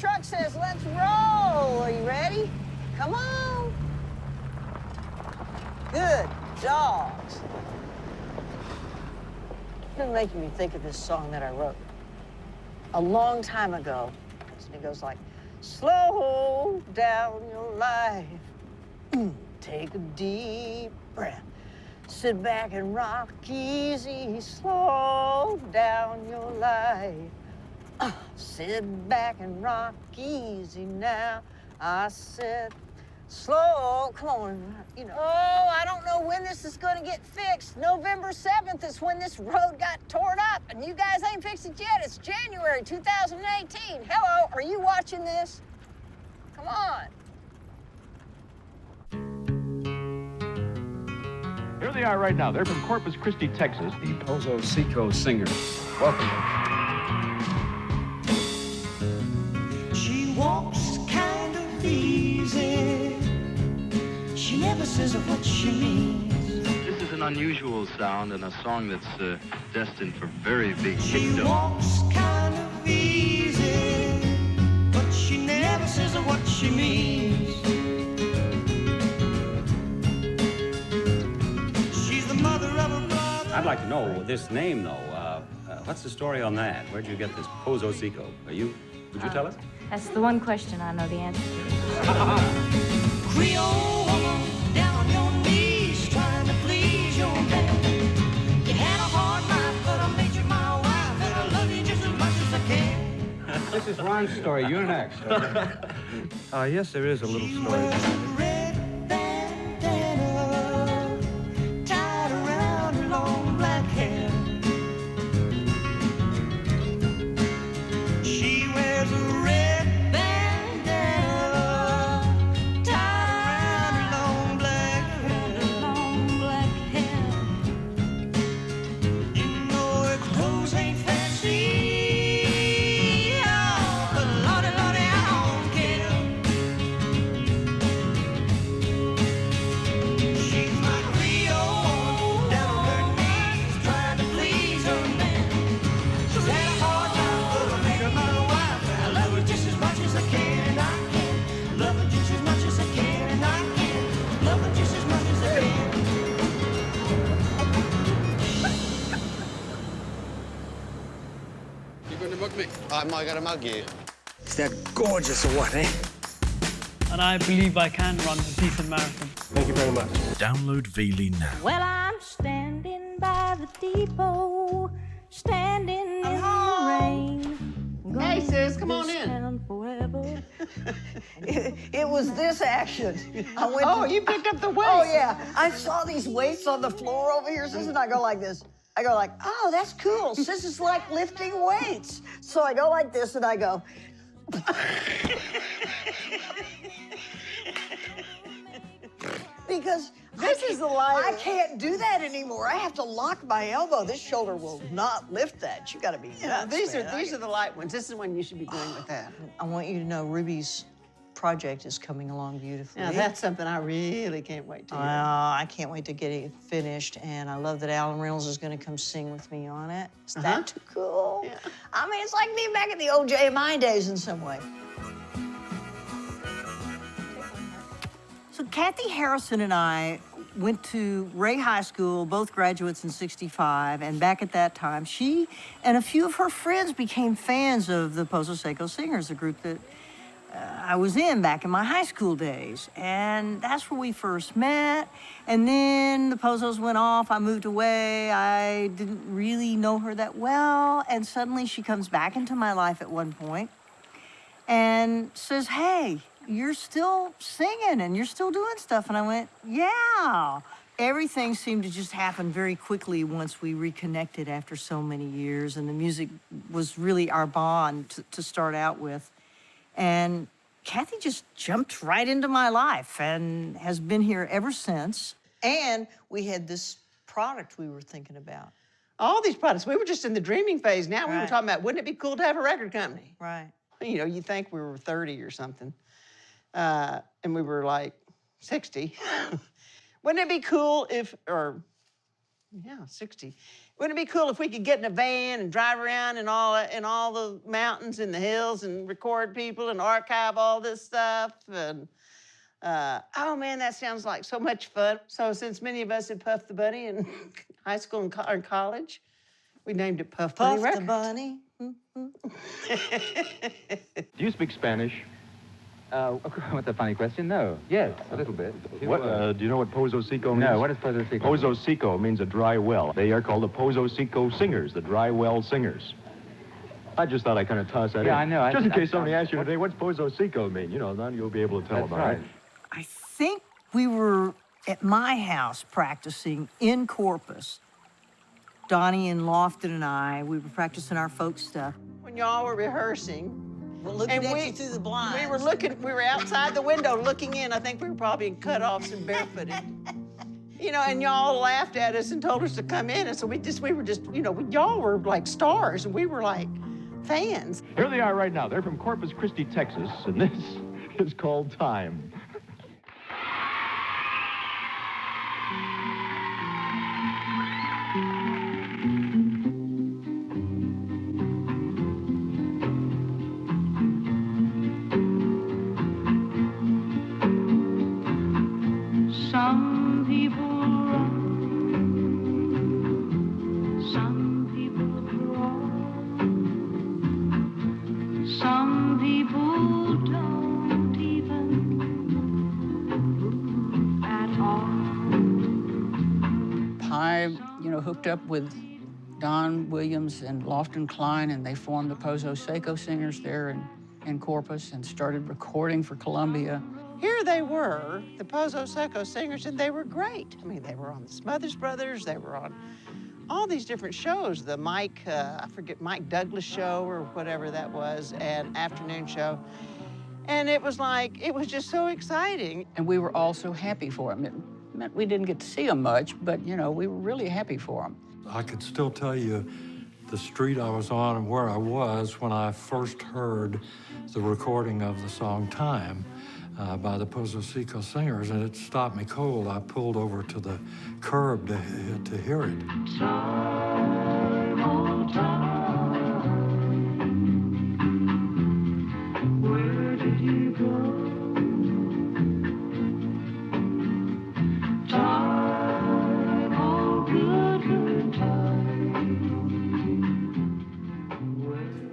truck says let's roll. Are you ready? Come on. Good dogs. It's making me think of this song that I wrote a long time ago. And it goes like, slow down your life. Take a deep breath. Sit back and rock easy. Slow down your life. Sit back and rock easy now. I said, slow, come on, you know. Oh, I don't know when this is gonna get fixed. November 7th is when this road got torn up, and you guys ain't fixed it yet. It's January 2018. Hello, are you watching this? Come on. Here they are right now. They're from Corpus Christi, Texas. The Pozo Seco Singers. Welcome. She walks kind of easy. She never says what she means. This is an unusual sound and a song that's destined for very big She kingdom. walks kind of easy, but she never says what she means. She's the mother of a brother. I'd like to know this name, though. What's the story on that? Where'd you get this Pozo Seco? Would you tell us? That's the one question I know the answer to. Creole woman, down on your knees, trying to please your man. You had a hard life, but I made you my wife, and I love you just as much as I can. This is Ron's story. You're next. Yes, there is a little She story wears behind a it. red bandana tied around her long black hair. She wears a red bandana tied around her long black hair. Long black hair. You know her clothes ain't fancy, oh, but Lordy, Lordy, I don't care. She's my Creole, down on her knees, trying to please her man. She's had a hard time, but I made her my wife. I love her just as much as I can, and I can love her just as much as I can, and I can love her just as much as I can. You going to mug me? I'm not going to mug you. Is that gorgeous or what, eh? And I believe I can run a decent marathon. Thank you very much. Download Veely now. Well, I'm standing by the depot, standing in the rain. Hey, sis, come on in. Forever. It was this action. I went Oh, you picked up the weights. Oh, yeah. I saw these weights on the floor over here, sis, and I go like this. I go like, oh, that's cool. Sis is like lifting weights. So I go like this, and I go. Because This is a lie. I can't do that anymore. I have to lock my elbow. This shoulder will not lift that. You got to be nuts, These man. are the light ones. This is when you should be doing with that. I want you to know Ruby's project is coming along beautifully. Now that's something I really can't wait to hear. I can't wait to get it finished, and I love that Alan Reynolds is going to come sing with me on it. Is that too cool? Yeah. I mean, it's like being back in the old JMI days in some way. So Kathy Harrison and I went to Ray High School, both graduates in '65, and back at that time, she and a few of her friends became fans of the Pozo Seco Singers, a group that I was in back in my high school days. And that's where we first met. And then the Pozos went off, I moved away, I didn't really know her that well, and suddenly she comes back into my life at one point and says, hey, you're still singing and you're still doing stuff. And I went, yeah. Everything seemed to just happen very quickly once we reconnected after so many years, and the music was really our bond to start out with. And Kathy just jumped right into my life and has been here ever since. And we had this product we were thinking about. All these products. We were just in the dreaming phase. Now we were Right. talking about, wouldn't it be cool to have a record company? Right. You know, you think we were 30 or something, and we were like 60. Wouldn't it be cool if, or Yeah, 60. Wouldn't it be cool if we could get in a van and drive around in all the mountains and the hills and record people and archive all this stuff? And oh man, that sounds like so much fun. So since many of us had Puff the Bunny in high school and college, we named it Puff Bunny Puff the Records. Bunny. Do you speak Spanish? What's a funny question? No. Yes, a little bit. What, do you know what Pozo Seco means? No, what is Pozo Seco? Pozo Seco means a dry well. They are called the Pozo Seco Singers, the dry well singers. I just thought I'd kind of toss that in. Yeah, I know. Just in case somebody asks you today, what's Pozo Seco mean? You know, then you'll be able to tell That's them, right. right? I think we were at my house practicing in Corpus. Donnie and Lofton and I, we were practicing our folk stuff. When y'all were rehearsing, We're looking at you through the blinds. we were outside the window looking in. I think we were probably in cutoffs and barefooted. You know, and y'all laughed at us and told us to come in. And so we were just, you know, y'all were like stars and we were like fans. Here they are right now. They're from Corpus Christi, Texas, and this is called Time. Some people run, some people crawl, some people don't even move at all. I, you know, hooked up with Don Williams and Lofton Klein, and they formed the Pozo Seco Singers there in Corpus and started recording for Columbia. Here they were, the Pozo Seco Singers, and they were great. I mean, they were on the Smothers Brothers, they were on all these different shows, the Mike Douglas show or whatever that was, and afternoon show. And it was like, it was just so exciting. And we were all so happy for them. It meant we didn't get to see them much, but, you know, we were really happy for them. I could still tell you the street I was on and where I was when I first heard the recording of the song Time by the Pozo Seco Singers, and it stopped me cold. I pulled over to the curb to hear it. Time, oh time, where did you go? Time, oh good time.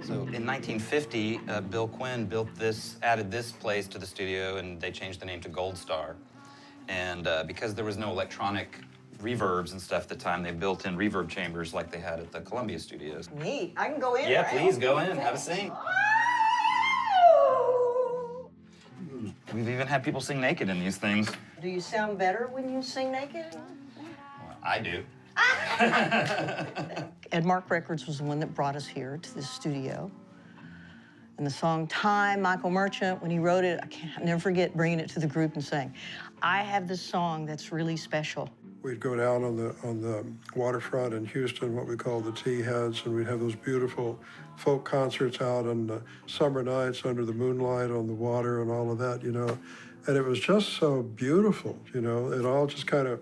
So in 1950, Bill Quinn added this place to the studio, and they changed the name to Gold Star. And because there was no electronic reverbs and stuff at the time, they built in reverb chambers like they had at the Columbia studios. Neat. I can go in. Yeah, right? please go in, have a sing. We've even had people sing naked in these things. Do you sound better when you sing naked? Well, I do. Ed Mark Records was the one that brought us here to this studio. And the song Time, Michael Merchant, when he wrote it, I'll never forget bringing it to the group and saying, I have this song that's really special. We'd go down on the waterfront in Houston, what we call the Tea Heads, and we'd have those beautiful folk concerts out on the summer nights under the moonlight on the water and all of that, you know. And it was just so beautiful, you know. It all just kind of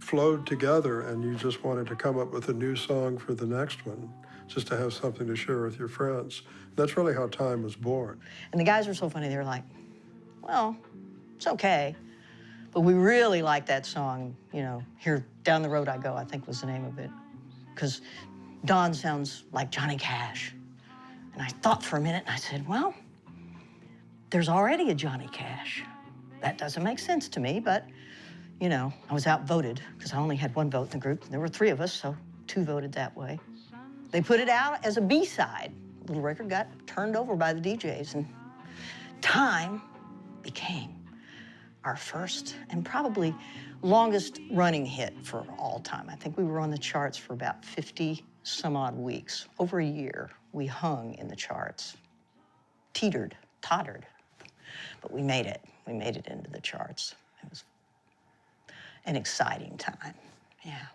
flowed together, and you just wanted to come up with a new song for the next one, just to have something to share with your friends. That's really how Time was born. And the guys were so funny. They were like, well, it's okay. But we really like that song, you know, Here Down the Road I Go, I think was the name of it. Because Don sounds like Johnny Cash. And I thought for a minute, and I said, well, there's already a Johnny Cash. That doesn't make sense to me, but, you know, I was outvoted because I only had one vote in the group. There were 3 of us, so 2 voted that way. They put it out as a B-side. The little record got turned over by the DJs, and Time became our first and probably longest running hit for all time. I think we were on the charts for about 50 some odd weeks. Over a year, we hung in the charts. Tottered, but we made it. We made it into the charts. It was an exciting time, yeah.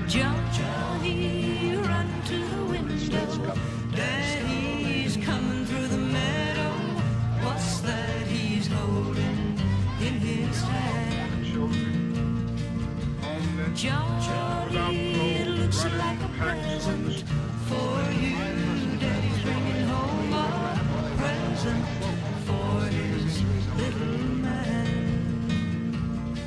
Johnny, run to the window. Daddy's coming through the meadow. What's Johnny, it looks like a present for you. Daddy's bringing home a present for his little man.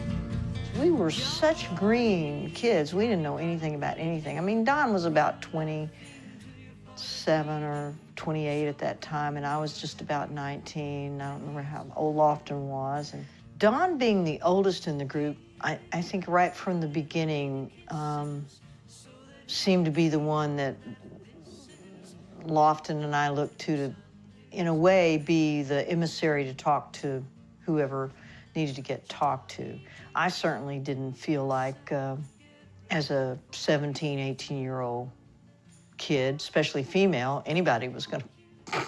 We were such green kids. We didn't know anything about anything. I mean, Don was about 27 or 28 at that time, and I was just about 19. I don't remember how old Lofton was. And Don, being the oldest in the group, I think right from the beginning, seemed to be the one that Lofton and I looked to, in a way, be the emissary to talk to whoever needed to get talked to. I certainly didn't feel like, as a 17, 18-year-old kid, especially female, anybody was going to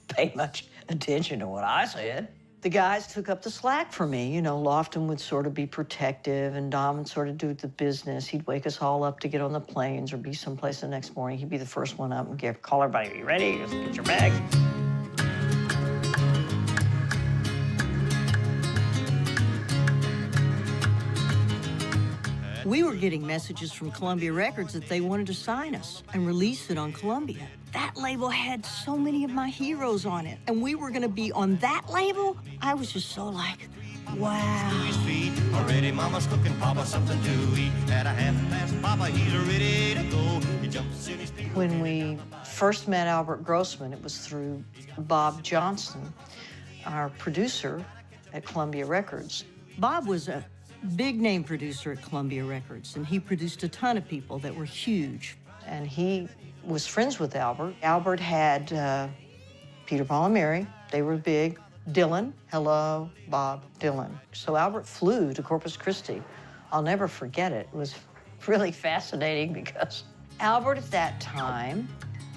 pay much attention to what I said. The guys took up the slack for me. You know, Lofton would sort of be protective, and Dom would sort of do the business. He'd wake us all up to get on the planes or be someplace the next morning. He'd be the first one up and call everybody, "Are you ready? Just get your bags." We were getting messages from Columbia Records that they wanted to sign us and release it on Columbia. That label had so many of my heroes on it, and we were going to be on that label. I was just so like, wow. Already mama's cooking Papa something to eat. At a half past Papa, he's ready to go. He jumps in his feet. When we first met Albert Grossman, it was through Bob Johnson, our producer at Columbia Records. Bob was a big-name producer at Columbia Records, and he produced a ton of people that were huge. And he was friends with Albert. Albert had Peter, Paul, and Mary. They were big. Dylan, hello, Bob Dylan. So Albert flew to Corpus Christi. I'll never forget it. It was really fascinating because Albert at that time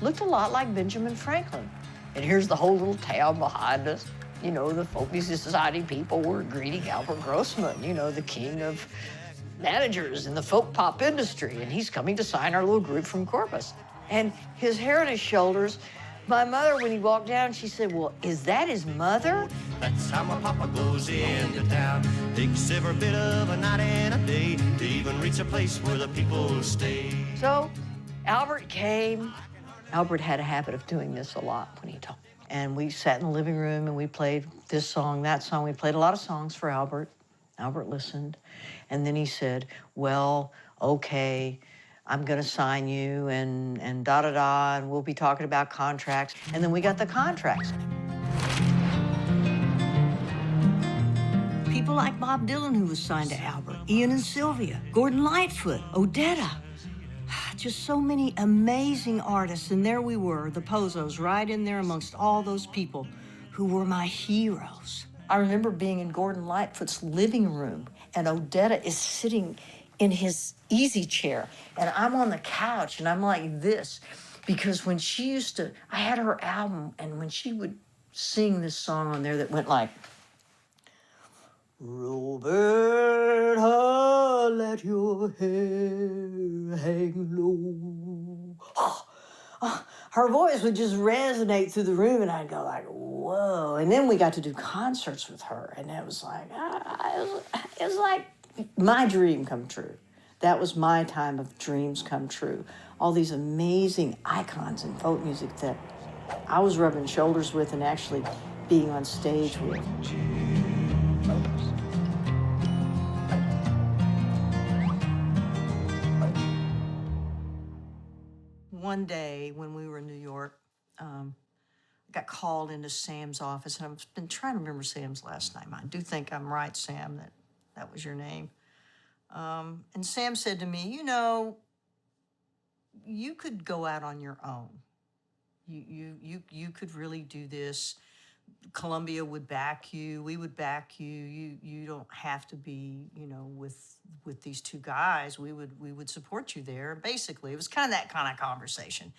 looked a lot like Benjamin Franklin. And here's the whole little town behind us. You know, the Folk Music Society people were greeting Albert Grossman, you know, the king of managers in the folk pop industry, and he's coming to sign our little group from Corpus. And his hair on his shoulders, my mother, when he walked down, she said, "Well, is that his mother?" That's how my papa goes into town. Takes every bit of a night and a day to even reach a place where the people stay. So Albert came. Albert had a habit of doing this a lot when he talked. And we sat in the living room and we played this song, that song. We played a lot of songs for Albert. Albert listened. And then he said, "Well, okay, I'm going to sign you and da-da-da, and we'll be talking about contracts." And then we got the contracts. People like Bob Dylan, who was signed to Albert, Ian and Sylvia, Gordon Lightfoot, Odetta. Just so many amazing artists, and there we were, the Pozos, right in there amongst all those people who were my heroes. I remember being in Gordon Lightfoot's living room, and Odetta is sitting in his easy chair, and I'm on the couch, and I'm like this, because when she used to, I had her album, and when she would sing this song on there that went like, "Roberta, let your hair hang low." Her voice would just resonate through the room, and I'd go like, whoa. And then we got to do concerts with her, and it was like, it was like my dream come true. That was my time of dreams come true. All these amazing icons in folk music that I was rubbing shoulders with and actually being on stage with. One day when we were in New York, I got called into Sam's office, and I've been trying to remember Sam's last name. I do think I'm right, Sam, that was your name. And Sam said to me, "You know, you could go out on your own. You could really do this. Columbia would back you. We would back you. You don't have to be, you know, with these two guys. We would support you there." Basically, it was kind of that kind of conversation.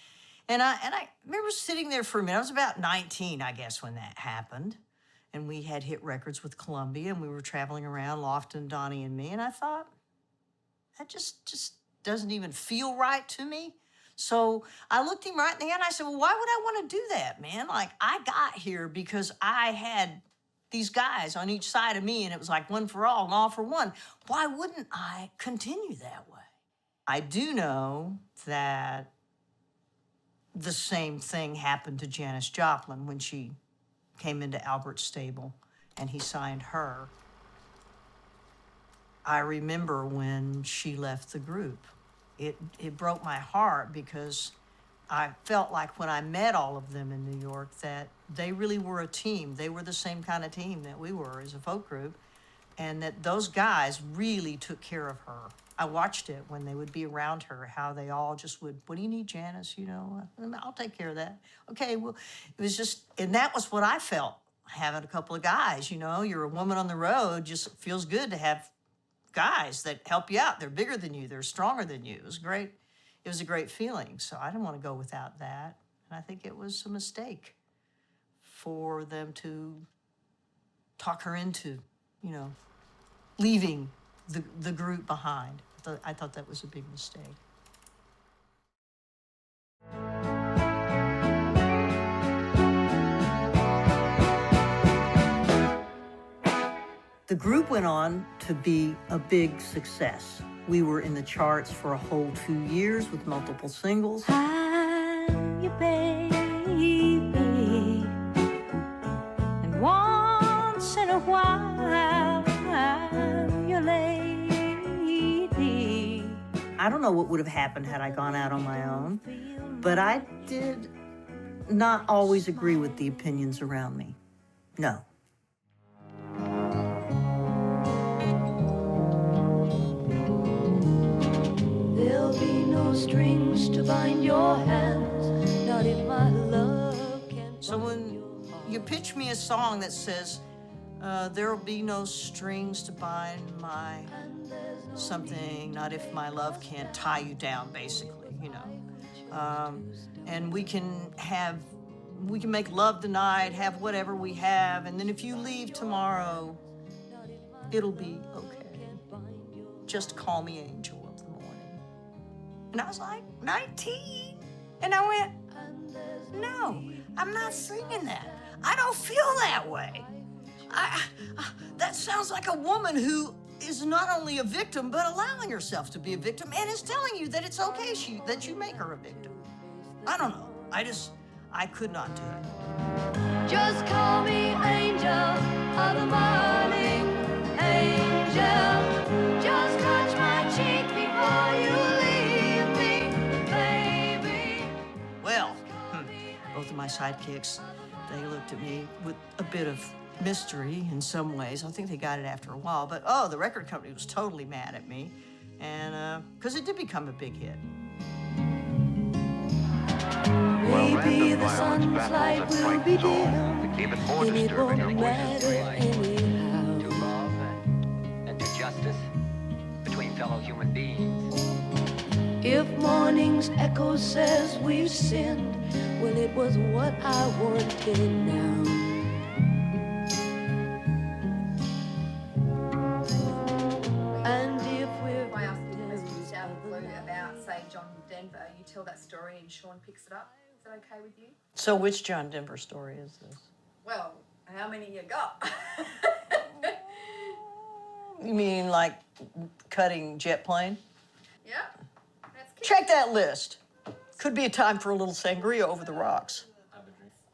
And I remember sitting there for a minute. I was about 19, I guess, when that happened. And we had hit records with Columbia, and we were traveling around, Lofton, Donnie, and me. And I thought, that just doesn't even feel right to me. So I looked him right in the eye, and I said, "Well, why would I want to do that, man? Like, I got here because I had these guys on each side of me, and it was like one for all and all for one. Why wouldn't I continue that way? I do know that the same thing happened to Janis Joplin when she came into Albert's stable and he signed her. I remember when she left the group. It broke my heart because I felt like when I met all of them in New York that they really were a team. They were the same kind of team that we were as a folk group, and that those guys really took care of her. I watched it when they would be around her, how they all just would, what do you need, Janis? You know, I'll take care of that. Okay, well, it was just, and that was what I felt, having a couple of guys, you know, you're a woman on the road, just feels good to have guys that help you out. They're bigger than you, they're stronger than you. It was great. It was a great feeling, so I didn't want to go without that. And I think it was a mistake for them to talk her into, you know, leaving the group behind. I thought that was a big mistake. The group went on to be a big success. We were in the charts for a whole 2 years with multiple singles. I'm your baby, and once in a while I'm your lady. I don't know what would have happened had I gone out on my own, but I did not always agree with the opinions around me. No. There'll be no strings to bind your hands, not if my love can. So when you pitch me a song that says, there'll be no strings to bind my something, not if my love can't tie you down, basically, you know. And we can make love tonight, have whatever we have, and then if you leave tomorrow, it'll be okay. Just call me angel of the morning. And I was like, 19. And I went, no, I'm not singing that. I don't feel that way. That sounds like a woman who is not only a victim, but allowing herself to be a victim and is telling you that it's okay that you make her a victim. I don't know. I could not do it. Just call me angel of the morning, angel. Just touch my cheek before you leave me, baby. Well, both of my sidekicks, they looked at me with a bit of mystery in some ways. I think they got it after a while, but the record company was totally mad at me, and because it did become a big hit. Maybe the sun's light will be dim, and it won't matter anyhow. To love and to justice between fellow human beings. If morning's echo says we've sinned, well, it was what I wanted now. And if we're... I ask you a question out of the blue about, say, John Denver, you tell that story and Sean picks it up. Is that okay with you? So which John Denver story is this? Well, how many you got? You mean like cutting jet plane? Yeah. Check that list. Could be a time for a little sangria over the rocks.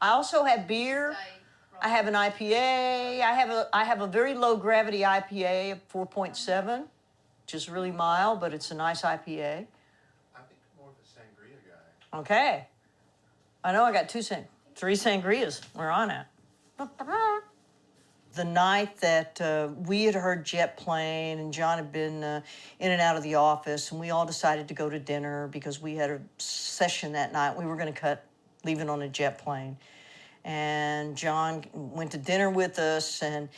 I also have beer. I have an IPA. I have a very low gravity IPA of 4.7, which is really mild, but it's a nice IPA. I think more of a sangria guy. Okay. I know I got 3 sangrias. We're on it. The night that we had heard Jet Plane and John had been in and out of the office, and we all decided to go to dinner because we had a session that night. We were going to leave it on a jet plane. And John went to dinner with us, and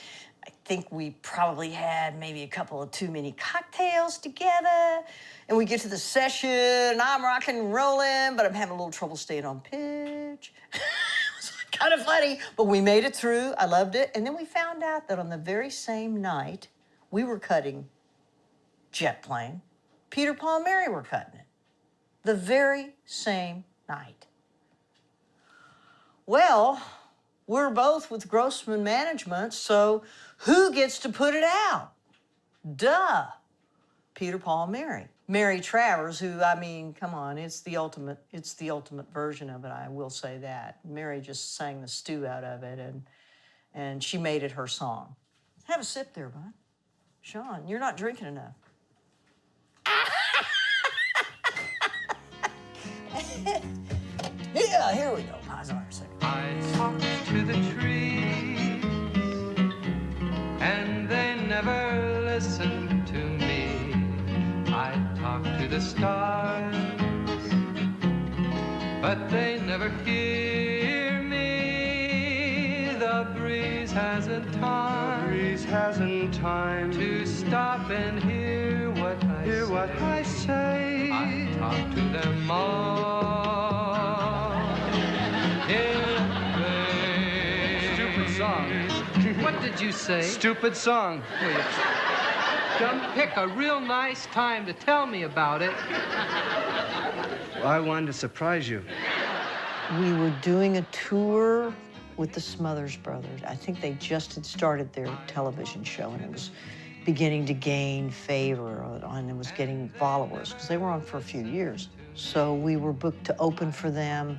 I think we probably had maybe a couple of too many cocktails together. And we get to the session, and I'm rocking and rolling, but I'm having a little trouble staying on pitch. Kind of funny, but we made it through. I loved it. And then we found out that on the very same night we were cutting Jet Plane, Peter, Paul, and Mary were cutting it. The very same night. Well, we're both with Grossman Management, so who gets to put it out? Duh. Peter, Paul, Mary. Mary Travers, who, I mean, come on, it's the ultimate version of it, I will say that. Mary just sang the stew out of it, and she made it her song. Have a sip there, bud. Sean, you're not drinking enough. Yeah, here we go. Pause on a second. I talk to the trees, and they never listen to me. I talk to the stars, but they never hear me. The breeze hasn't time to stop and hear what I say. I talk to them all in vain. Stupid song. What did you say? Stupid song. Don't pick a real nice time to tell me about it. Well, I wanted to surprise you. We were doing a tour with the Smothers Brothers. I think they just had started their television show, and it was beginning to gain favor, and it was getting followers, because they were on for a few years. So we were booked to open for them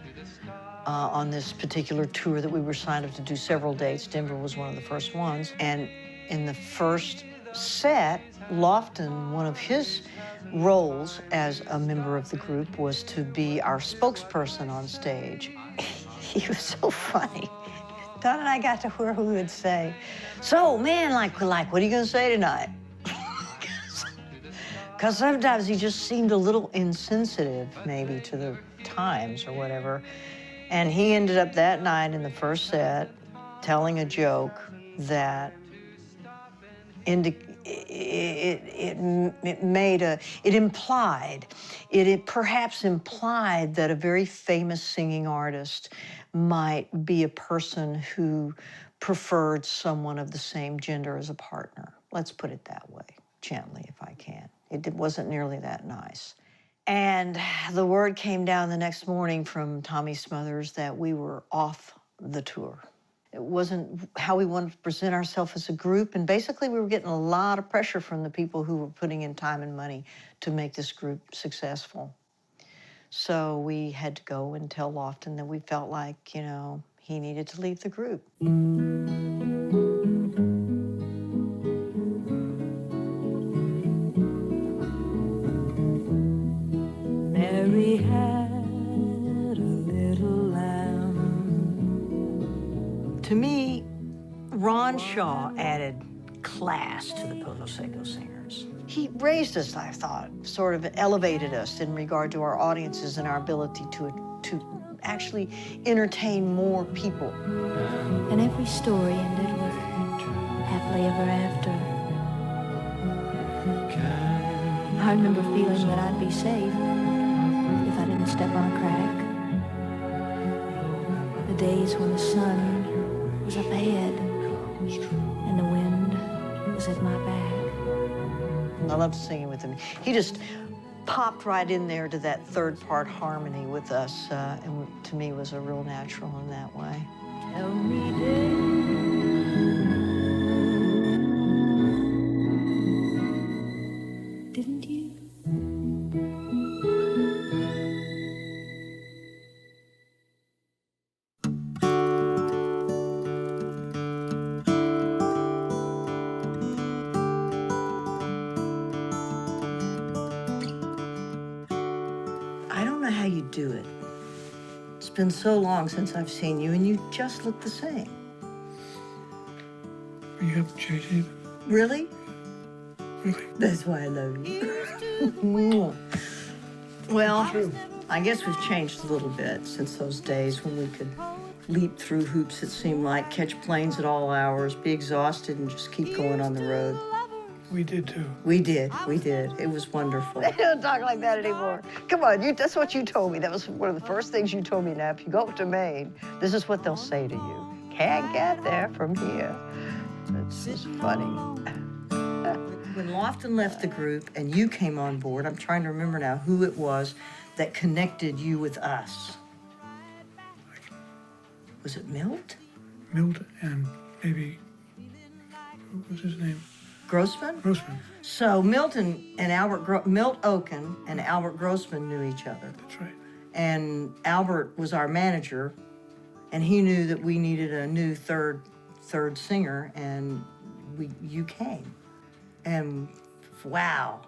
on this particular tour that we were signed up to do several dates. Denver was one of the first ones. And in the first set, Lofton, one of his roles as a member of the group was to be our spokesperson on stage. He was so funny. Don and I got to where we would say, so, man, like, what are you gonna say tonight? Because sometimes he just seemed a little insensitive, maybe, to the times or whatever. And he ended up that night in the first set telling a joke that it perhaps implied that a very famous singing artist might be a person who preferred someone of the same gender as a partner. Let's put it that way, gently if I can. It wasn't nearly that nice. And the word came down the next morning from Tommy Smothers that we were off the tour. It wasn't how we wanted to present ourselves as a group, and basically we were getting a lot of pressure from the people who were putting in time and money to make this group successful. So we had to go and tell Lofton that we felt like, you know, he needed to leave the group. Mary had a little lamb. To me, Ron Shaw added class to the Pozo Seco Singers. He raised us, I thought, sort of elevated us in regard to our audiences and our ability to actually entertain more people. And every story ended with happily ever after. I remember feeling that I'd be safe if I didn't step on a crack. The days when the sun was up ahead and the wind was at my back. I loved singing with him. He just popped right in there to that third part harmony with us, and to me was a real natural in that way. Tell me, dear, didn't you? I don't know how you do it. It's been so long since I've seen you, and you just look the same. You haven't changed either. Really? Really? That's why I love you. Well, I guess we've changed a little bit since those days when we could leap through hoops, it seemed like, catch planes at all hours, be exhausted, and just keep going on the road. We did too. We did. It was wonderful. They don't talk like that anymore. Come on, that's what you told me. That was one of the first things you told me. Now, if you go up to Maine, this is what they'll say to you. Can't get there from here. It's just funny. When Lofton left the group and you came on board, I'm trying to remember now who it was that connected you with us. Was it Milt? Milt and maybe, what was his name? Grossman? Grossman. So Milt Oken and Albert Grossman knew each other. That's right. And Albert was our manager, and he knew that we needed a new third singer, and you came. And wow,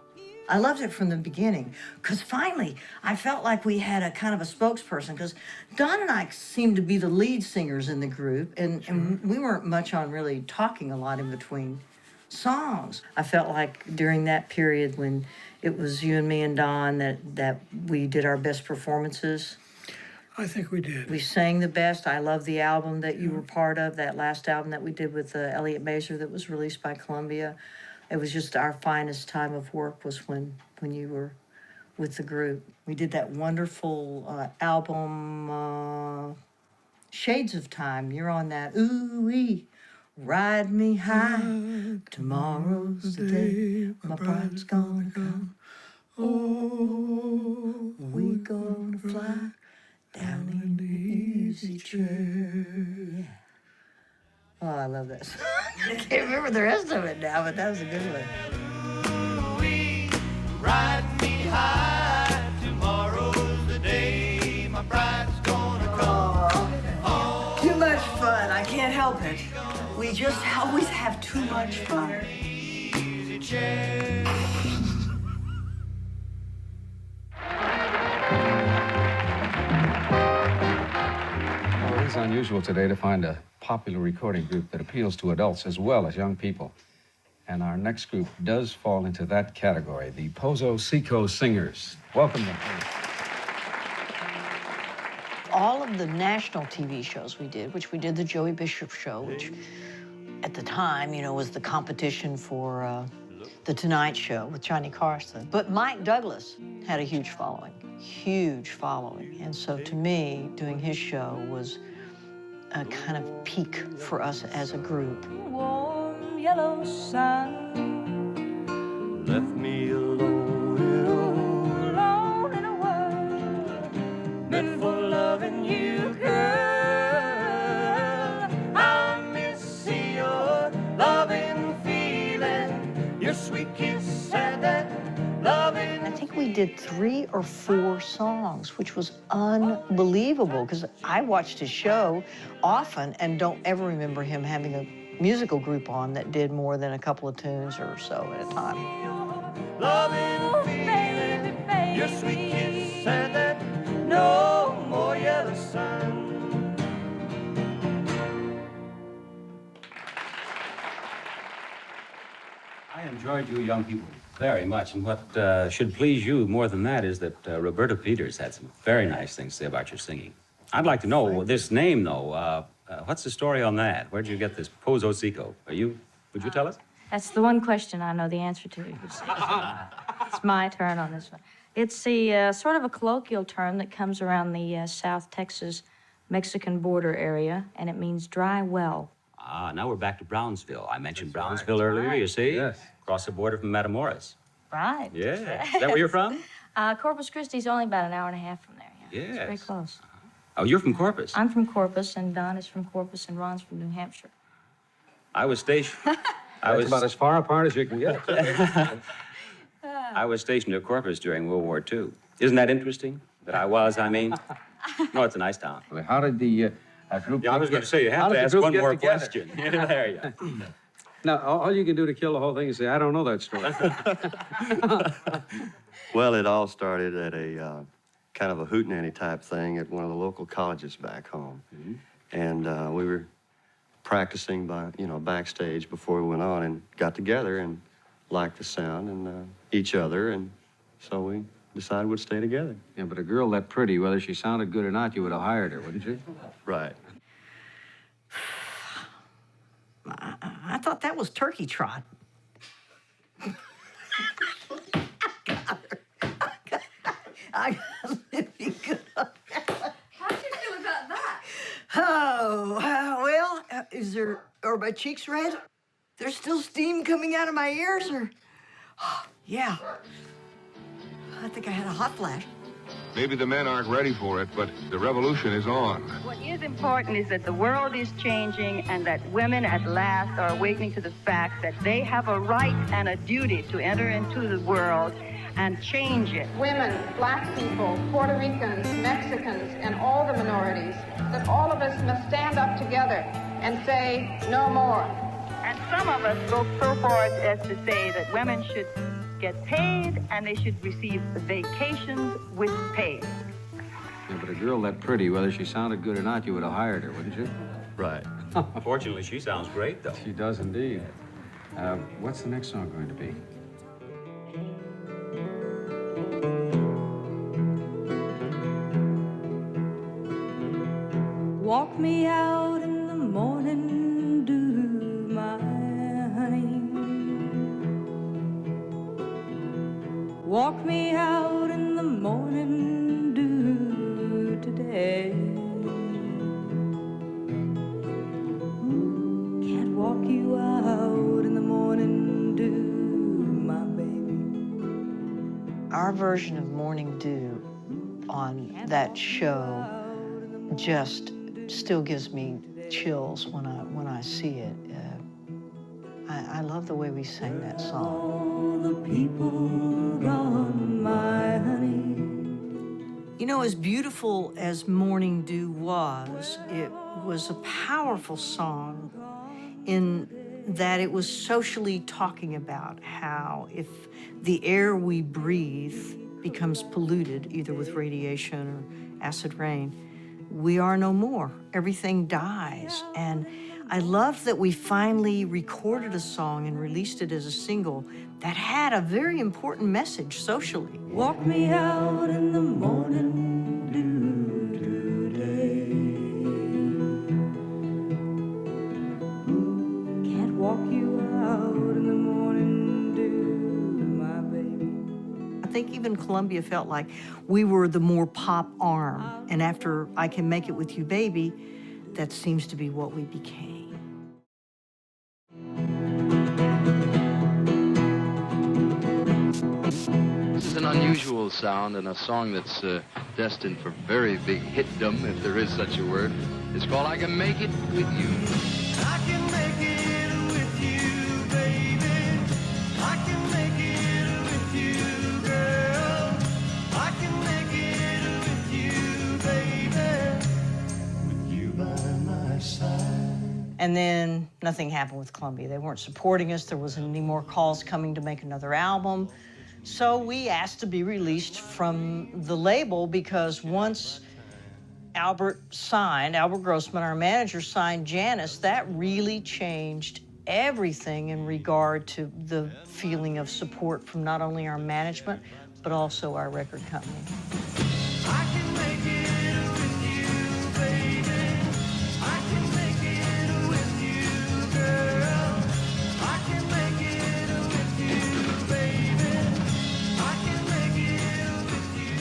I loved it from the beginning, because finally I felt like we had a kind of a spokesperson, because Don and I seemed to be the lead singers in the group, and we weren't much on really talking a lot in between songs. I felt like during that period when it was you and me and Don that we did our best performances. I think we did. We sang the best. I love the album that you were part of, that last album that we did with Elliot Mazer that was released by Columbia. It was just our finest time of work was when you were with the group. We did that wonderful album, Shades of Time. You're on that. Ooh-wee, ride me high. Tomorrow's the day my bride's gonna come. Oh, we gonna fly down in the easy chair. Oh, I love that song. I can't remember the rest of it now, but that was a good one. Ride me high, tomorrow's the day my bride's gonna come. Too much fun, I can't help it. We just always have too much fun. Easy chair. Well, it's unusual today to find a popular recording group that appeals to adults as well as young people. And our next group does fall into that category, the Pozo Seco Singers. Welcome them. All of the national TV shows we did, which we did the Joey Bishop show, which at the time, was the competition for the Tonight Show with Johnny Carson. But Mike Douglas had a huge following. And so to me, doing his show was a kind of peak for us as a group. Warm yellow sun Left me alone in a world meant for loving you, girl. I miss your loving feeling, your sweet kiss had that loving. I think we did 3 or 4 songs, which was unbelievable, because I watched his show often and don't ever remember him having a musical group on that did more than a couple of tunes or so at a time. Loving feeling, your sweet kiss had that no more yellow sun. I enjoyed you young people very much, and what should please you more than that is that Roberta Peters had some very nice things to say about your singing. I'd like to know this name, though. What's the story on that? Where'd you get this Pozo Seco? Would you tell us? That's the one question I know the answer to. It's my turn on this one. It's the sort of a colloquial term that comes around the South Texas Mexican border area, and it means dry well. Ah, now we're back to Brownsville. I mentioned Brownsville earlier, you see? Yes. Across the border from Matamoros. Right. Yeah. Is that where you're from? Corpus Christi's only about an hour and a half from there. Yeah. Yes. It's very close. Oh, you're from Corpus? I'm from Corpus, and Don is from Corpus, and Ron's from New Hampshire. I was stationed. That's about as far apart as you can get. I was stationed at Corpus during World War II. Isn't that interesting? That I was, I mean. No, it's a nice town. Well, how did the group... Yeah, I was going to say, you have to ask one more question. There you go. Now, all you can do to kill the whole thing is say, I don't know that story. Well, it all started at a kind of a hootenanny type thing at one of the local colleges back home. Mm-hmm. And we were practicing backstage before we went on and got together and liked the sound and each other. And so we decided we'd stay together. Yeah, but a girl that pretty, whether she sounded good or not, you would have hired her, wouldn't you? Right. I thought that was turkey trot. I got really good on that. How do you feel about that? Oh, well, are my cheeks red? There's still steam coming out of my ears, or? Yeah. I think I had a hot flash. Maybe the men aren't ready for it, but the revolution is on. What is important is that the world is changing and that women at last are awakening to the fact that they have a right and a duty to enter into the world and change it. Women, black people, Puerto Ricans, Mexicans, and all the minorities, that all of us must stand up together and say no more. And some of us go so far as to say that women should get paid and they should receive vacations with pay. Yeah, but a girl that pretty, whether she sounded good or not, you would have hired her, wouldn't you? Right. Fortunately, she sounds great, though. She does indeed. What's the next song going to be? Walk me out in the morning dew, my honey. Walk me out in the morning dew today. Can't walk you out in the morning dew, my baby. Our version of Morning Dew on that show just still gives me chills when I see it. I love the way we sang that song. All the people gone, my honey. You know, as beautiful as Morning Dew was, it was a powerful song in that it was socially talking about how if the air we breathe becomes polluted, either with radiation or acid rain, we are no more. Everything dies. And I love that we finally recorded a song and released it as a single that had a very important message socially. Walk me out in the morning dew today. Can't walk you out in the morning dew, my baby. I think even Columbia felt like we were the more pop arm. And after I Can Make It With You, Baby, that seems to be what we became. This is an unusual sound and a song that's destined for very big hitdom, if there is such a word. It's called I Can Make It With You. I can make it with you, baby. I can make it with you, girl. I can make it with you, baby. With you by my side. And then nothing happened with Columbia. They weren't supporting us. There wasn't any more calls coming to make another album. So we asked to be released from the label because once Albert Grossman, our manager, signed Janice, that really changed everything in regard to the feeling of support from not only our management, but also our record company. I can make it with you, baby. I can make it with you, girl. I can make it with you, baby. I can make it with you,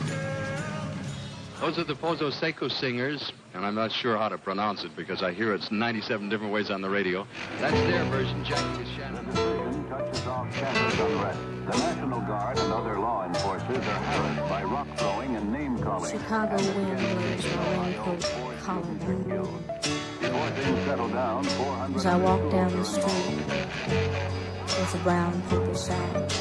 girl. Those are the Pozo Seco Singers, and I'm not sure how to pronounce it because I hear it's 97 different ways on the radio. That's their version, Jackie Shannon. The decision touches off campus unrest. The National Guard and other law enforcers are harassed by rock throwing and name calling. Chicago wind blows my raincoat collar down. Before things settle down, 400... As I walk down the street with a brown paper sack.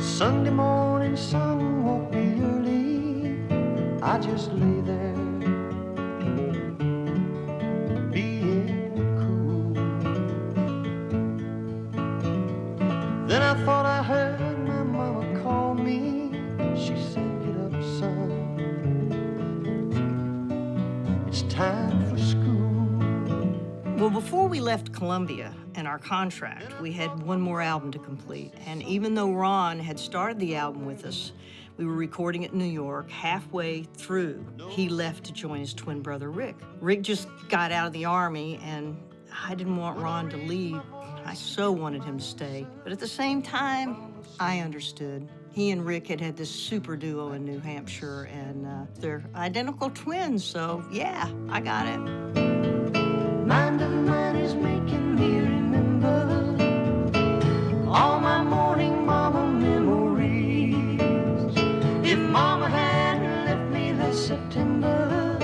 Sunday morning sun won't be early. I just lay there, being cool. Then I thought I heard my mama call me. She said, "Get up, son. It's time for school." Well, before we left Columbia and our contract, we had one more album to complete. And even though Ron had started the album with us, we were recording it in New York. Halfway through, he left to join his twin brother, Rick. Rick just got out of the Army, and I didn't want Ron to leave. I so wanted him to stay. But at the same time, I understood. He and Rick had this super duo in New Hampshire, and they're identical twins, so yeah, I got it. Mind of mine is making me remember all my morning mama memories. If mama hadn't left me last September,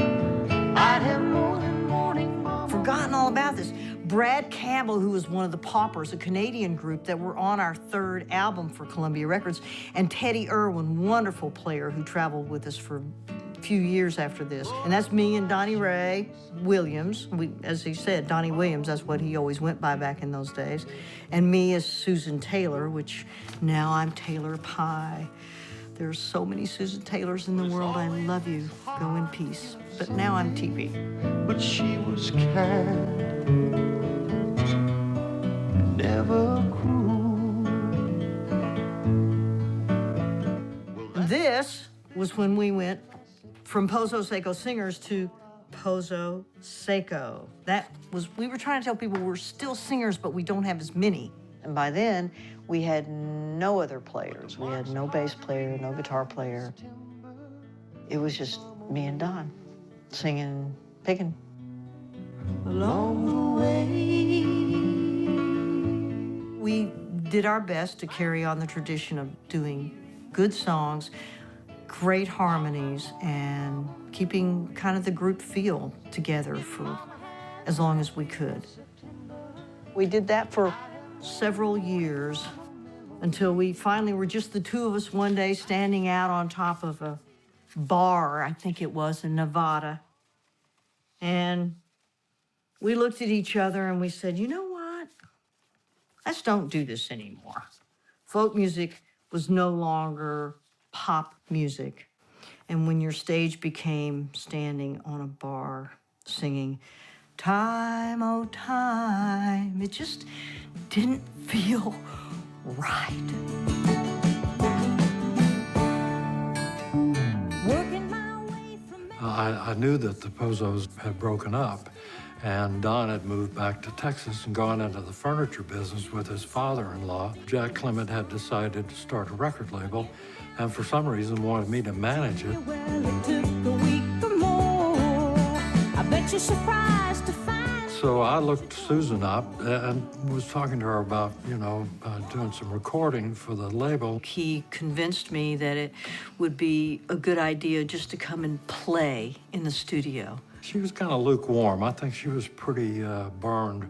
I'd have more than morning mama. Forgotten all about this. Brad Campbell, who was one of the Paupers, a Canadian group that were on our third album for Columbia Records, and Teddy Irwin, wonderful player who traveled with us for a few years after this. And that's me and Donnie Ray Williams. As he said, Donnie Williams, that's what he always went by back in those days. And me as Susan Taylor, which now I'm Taylor Pye. There's so many Susan Taylors in the world. I love you. Go in peace. But now I'm TV. But she was kind, never cruel. This was when we went from Pozo Seco Singers to Pozo Seco. We were trying to tell people we're still singers, but we don't have as many. And by then, we had no other players. We had no bass player, no guitar player. It was just me and Don singing, picking. Along the way, we did our best to carry on the tradition of doing good songs, great harmonies, and keeping kind of the group feel together for as long as we could. We did that for several years until we finally were just the two of us one day standing out on top of a bar, I think it was, in Nevada. And we looked at each other and we said, you know what? Let's don't do this anymore. Folk music was no longer pop music. And when your stage became standing on a bar singing, time, oh time, it just didn't feel right. I knew that the Pozos had broken up, and Don had moved back to Texas and gone into the furniture business with his father-in-law. Jack Clement had decided to start a record label, and for some reason wanted me to manage it. So I looked Susan up and was talking to her about, doing some recording for the label. He convinced me that it would be a good idea just to come and play in the studio. She was kind of lukewarm. I think she was pretty burned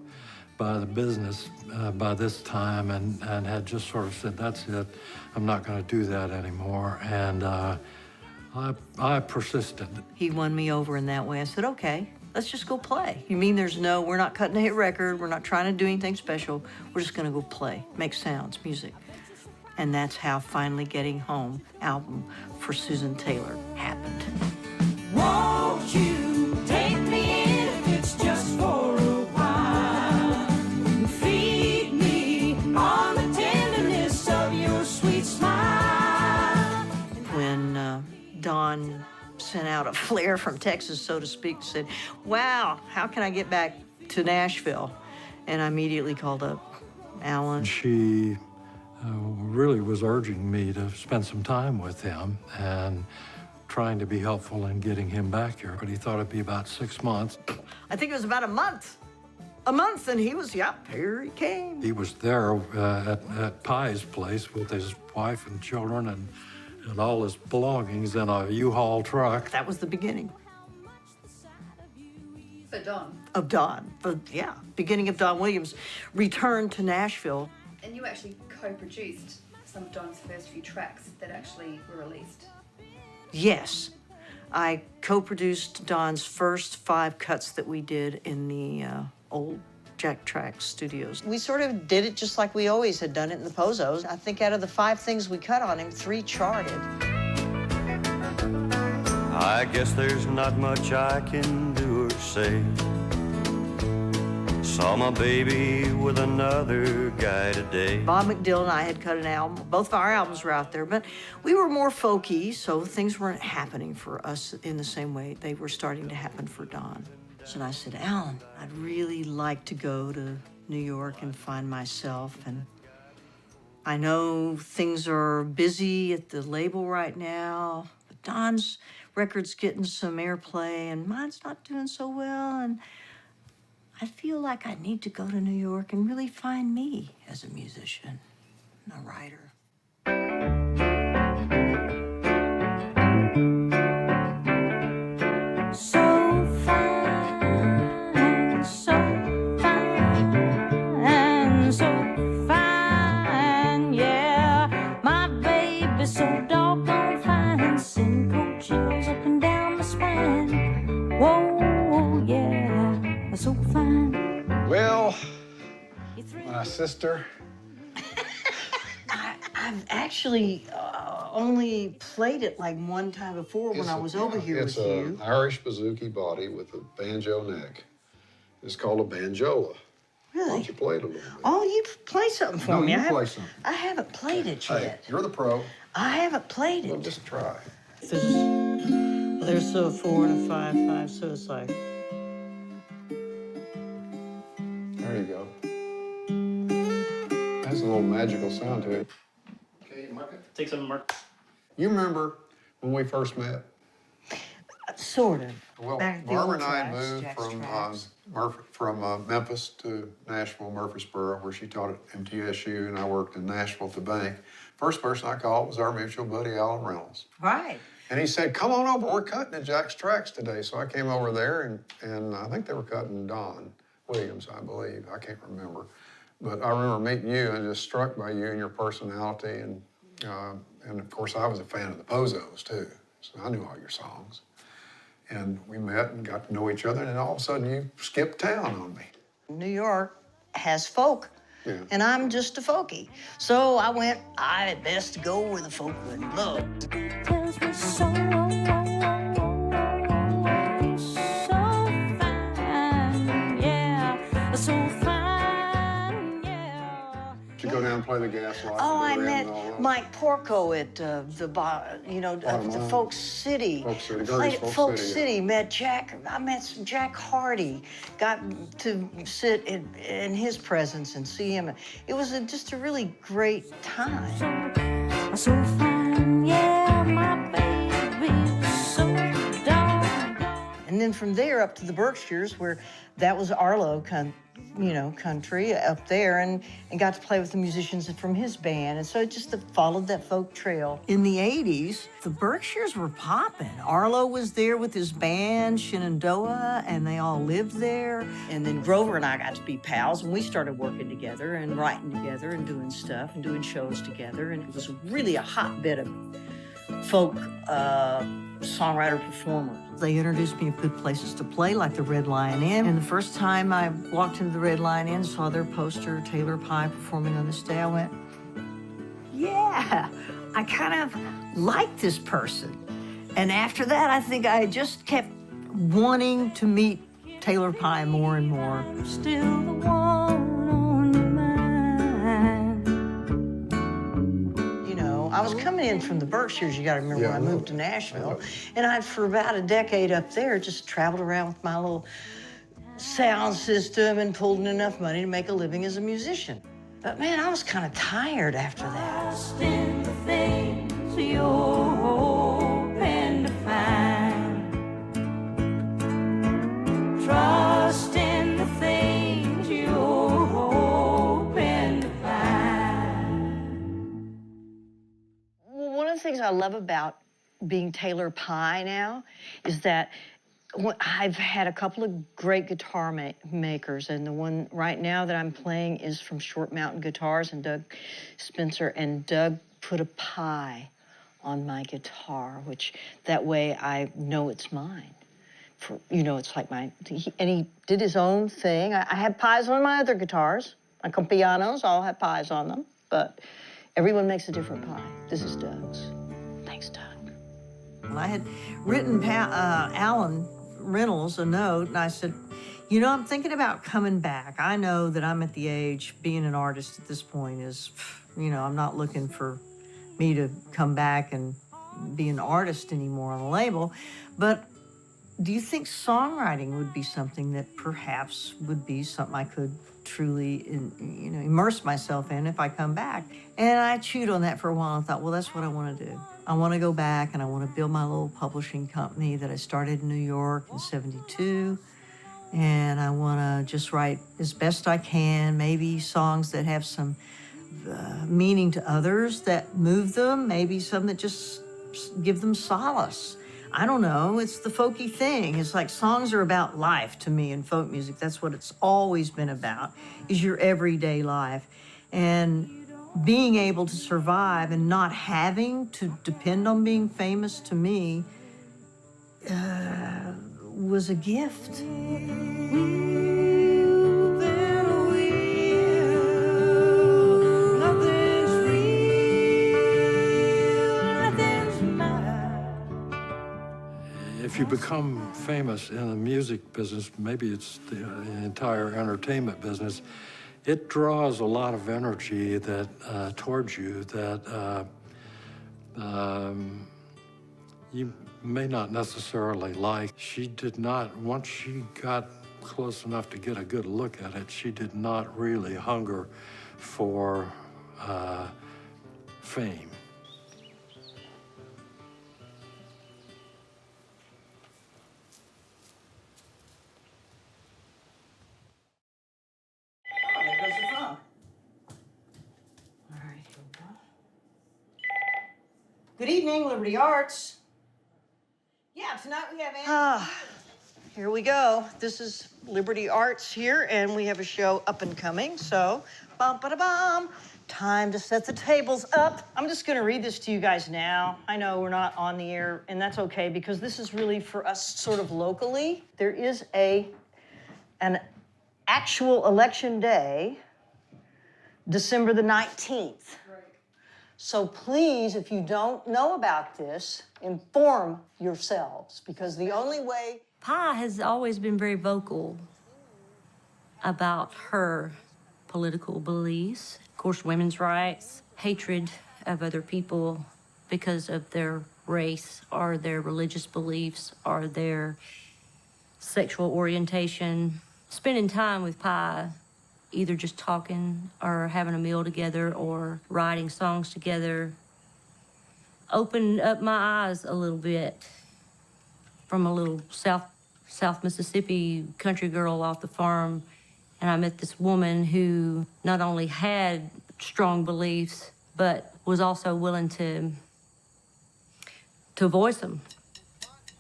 by the business by this time and had just sort of said, that's it, I'm not going to do that anymore. And I persisted. He won me over in that way. I said, okay, let's just go play. You mean we're not cutting a hit record, we're not trying to do anything special, we're just gonna go play, make sounds, music. And that's how Finally Getting Home album for Susan Taylor happened. won't you take me in if it's just for a while? Feed me on the tenderness of your sweet smile. When Don sent out a flare from Texas, so to speak, said, wow, how can I get back to Nashville? And I immediately called up Alan. She really was urging me to spend some time with him and trying to be helpful in getting him back here. But he thought it'd be about 6 months. I think it was about a month. A month, and he was, here he came. He was there at Pye's place with his wife and children and all his belongings in a U-Haul truck. That was the beginning. For Don. Of Don, but yeah, beginning of Don Williams' return to Nashville. And you actually co-produced some of Don's first few tracks that actually were released. Yes, I co-produced Don's first 5 cuts that we did in the old Jack Track studios. We sort of did it just like we always had done it in the Pozos. I think out of the 5 things we cut on him, 3 charted. I guess there's not much I can do or say. Saw my baby with another guy today. Bob McDill and I had cut an album. Both of our albums were out there, but we were more folky, so things weren't happening for us in the same way they were starting to happen for Don. So I said, Alan, I'd really like to go to New York and find myself. And I know things are busy at the label right now, but Don's record's getting some airplay and mine's not doing so well. And I feel like I need to go to New York and really find me as a musician and a writer. So fine, so fine, so fine, yeah. My baby's so doggone fine, send cold chills up and down my spine. Whoa, yeah, so fine. Well, my sister. I've actually only played it like one time before when I was over here with you. It's an Irish bouzouki body with a banjo neck. It's called a banjola. Really? Why don't you play it a little bit? Oh, you play something for No, me. you I play haven't- something. I haven't played it Hey, yet. you're the pro. I haven't played it. Well, just try. There's a 4 and a 5, 5, so it's like. There you go. Has a little magical sound to it. Okay, mark it. Take some, Mark. You remember when we first met? Sort of. Well, Back at the Barbara old and I tracks, moved Jack's from Memphis to Nashville, Murfreesboro, where she taught at MTSU, and I worked in Nashville at the bank. First person I called was our mutual buddy, Alan Reynolds. Right. And he said, come on over, we're cutting at Jack's Tracks today. So I came over there, and I think they were cutting Don Williams, I believe. I can't remember. But I remember meeting you and just struck by you and your personality. And of course, I was a fan of the Pozos, too. So I knew all your songs. And we met and got to know each other, and then all of a sudden you skipped town on me. New York has folk, Yeah. and I'm just a folkie. So I went, I had best go where the folk would love. Tells me so fine, yeah, so fine, yeah. Did you go down and play the Gaslight? Oh, I and met all that? Mike Porco at the Folk City. Folk City, Played Gertie's at Folk Folk City, City. Met Jack. I met some Jack Hardy. Got to sit in his presence and see him. It was just a really great time. So fine, yeah, my baby, so doggone. And then from there up to the Berkshires, where that was Arlo country up there, and got to play with the musicians from his band. And so it just followed that folk trail. In the 80s, the Berkshires were popping. Arlo was there with his band, Shenandoah, and they all lived there. And then Grover and I got to be pals, and we started working together and writing together and doing stuff and doing shows together. And it was really a hotbed of folk songwriter-performer. They introduced me to good places to play, like the Red Lion Inn. And the first time I walked into the Red Lion Inn, saw their poster, Taylor Pye performing on this day, I went, yeah, I kind of like this person. And after that, I think I just kept wanting to meet Taylor Pye more and more. Still the one on your mind. I was coming in from the Berkshires, you gotta remember, when I moved to Nashville. And I'd, for about a decade up there, just traveled around with my little sound system and pulled in enough money to make a living as a musician. But man, I was kind of tired after that. Trust in the things you're hoping to find. Trust in the things you're hoping to find. One of the things I love about being Taylor Pye now is that I've had a couple of great guitar makers, and the one right now that I'm playing is from Short Mountain Guitars and Doug Spencer, and Doug put a pie on my guitar, which that way I know it's mine. It's like mine. And he did his own thing. I had pies on my other guitars. My pianos all have pies on them, but everyone makes a different pie. This is Doug's. Thanks, Doug. I had written Alan Reynolds a note, and I said, You know, I'm thinking about coming back. I know that I'm at the age, being an artist at this point is, you know, I'm not looking for me to come back and be an artist anymore on a label. But do you think songwriting would be something that perhaps would be something I could truly, immerse myself in if I come back? And I chewed on that for a while and thought, well, that's what I want to do. I want to go back and I want to build my little publishing company that I started in New York in '72. And I want to just write as best I can, maybe songs that have some meaning to others, that move them, maybe some that just give them solace. I don't know, it's the folky thing. It's like songs are about life to me in folk music. That's what it's always been about, is your everyday life. And being able to survive and not having to depend on being famous to me was a gift. If you become famous in the music business, maybe it's the entire entertainment business, it draws a lot of energy that towards you that you may not necessarily like. She did not, once she got close enough to get a good look at it, she did not really hunger for fame. There goes the phone. All right, here we go. Good evening, Liberty Arts. Yeah, tonight we have here we go. This is Liberty Arts here, and we have a show up and coming. So, bum-ba-da-bum. Time to set the tables up. I'm just going to read this to you guys now. I know we're not on the air, and that's okay, because this is really for us sort of locally. There is an actual election day, December the 19th. So please, if you don't know about this, inform yourselves, because the only way... Pa has always been very vocal about her political beliefs. Of course, women's rights, hatred of other people because of their race or their religious beliefs or their sexual orientation. Spending time with Pa, either just talking or having a meal together or writing songs together, opened up my eyes a little bit from a little South Mississippi country girl off the farm. And I met this woman who not only had strong beliefs, but was also willing to voice them